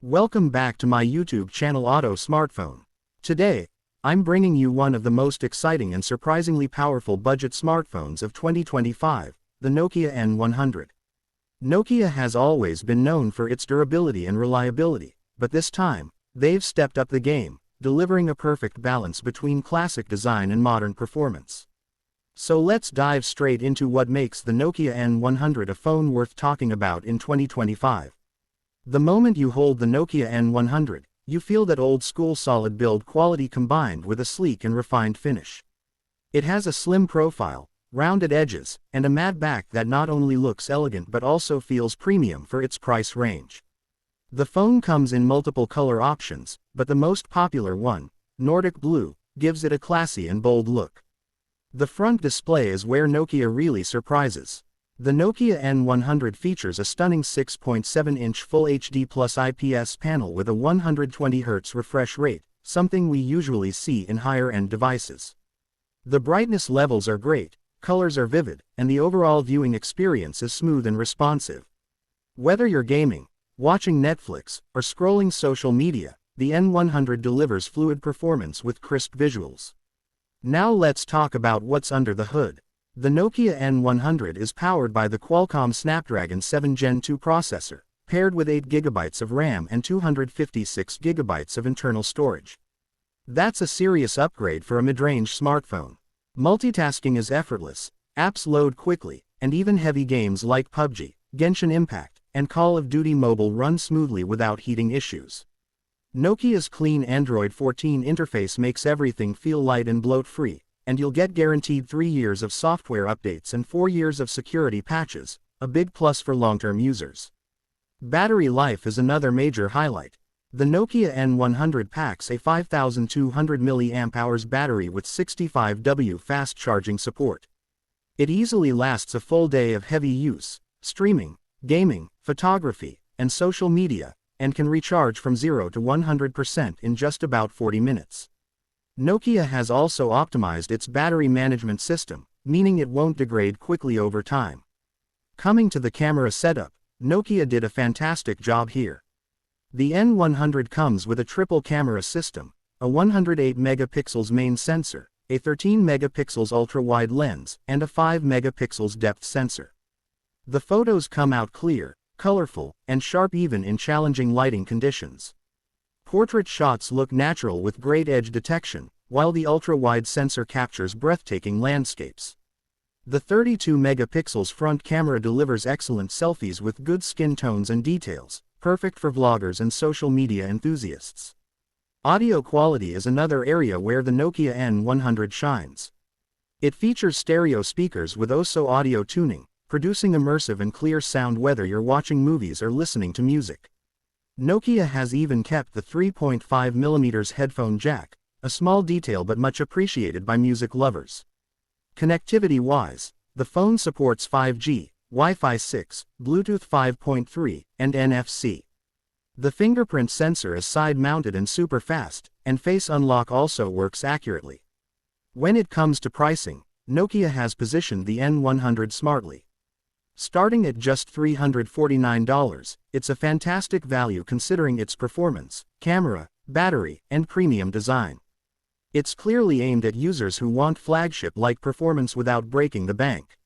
Welcome back to my YouTube channel Auto Smartphone. Today, I'm bringing you one of the most exciting and surprisingly powerful budget smartphones of 2025, the Nokia N100. Nokia has always been known for its durability and reliability, but this time, they've stepped up the game, delivering a perfect balance between classic design and modern performance. So let's dive straight into what makes the Nokia N100 a phone worth talking about in 2025. The moment you hold the Nokia N100, you feel that old-school solid build quality combined with a sleek and refined finish. It has a slim profile, rounded edges, and a matte back that not only looks elegant but also feels premium for its price range. The phone comes in multiple color options, but the most popular one, Nordic Blue, gives it a classy and bold look. The front display is where Nokia really surprises. The Nokia N100 features a stunning 6.7-inch Full HD Plus IPS panel with a 120Hz refresh rate, something we usually see in higher-end devices. The brightness levels are great, colors are vivid, and the overall viewing experience is smooth and responsive. Whether you're gaming, watching Netflix, or scrolling social media, the N100 delivers fluid performance with crisp visuals. Now let's talk about what's under the hood. The Nokia N100 is powered by the Qualcomm Snapdragon 7 Gen 2 processor, paired with 8GB of RAM and 256GB of internal storage. That's a serious upgrade for a mid-range smartphone. Multitasking is effortless, apps load quickly, and even heavy games like PUBG, Genshin Impact, and Call of Duty Mobile run smoothly without heating issues. Nokia's clean Android 14 interface makes everything feel light and bloat-free, and you'll get guaranteed 3 years of software updates and 4 years of security patches, a big plus for long-term users. Battery life is another major highlight. The Nokia N100 packs a 5200 mAh battery with 65W fast charging support. It easily lasts a full day of heavy use, streaming, gaming, photography, and social media, and can recharge from 0 to 100% in just about 40 minutes. Nokia has also optimized its battery management system, meaning it won't degrade quickly over time. Coming to the camera setup, Nokia did a fantastic job here. The N100 comes with a triple camera system, a 108MP main sensor, a 13MP ultra-wide lens, and a 5MP depth sensor. The photos come out clear, colorful, and sharp even in challenging lighting conditions. Portrait shots look natural with great edge detection, while the ultra-wide sensor captures breathtaking landscapes. The 32MP front camera delivers excellent selfies with good skin tones and details, perfect for vloggers and social media enthusiasts. Audio quality is another area where the Nokia N100 shines. It features stereo speakers with OSO audio tuning, producing immersive and clear sound whether you're watching movies or listening to music. Nokia has even kept the 3.5mm headphone jack, a small detail but much appreciated by music lovers. Connectivity-wise, the phone supports 5G, Wi-Fi 6, Bluetooth 5.3, and NFC. The fingerprint sensor is side-mounted and super fast, and face unlock also works accurately. When it comes to pricing, Nokia has positioned the N100 smartly. Starting at just $349, it's a fantastic value considering its performance, camera, battery, and premium design. It's clearly aimed at users who want flagship-like performance without breaking the bank.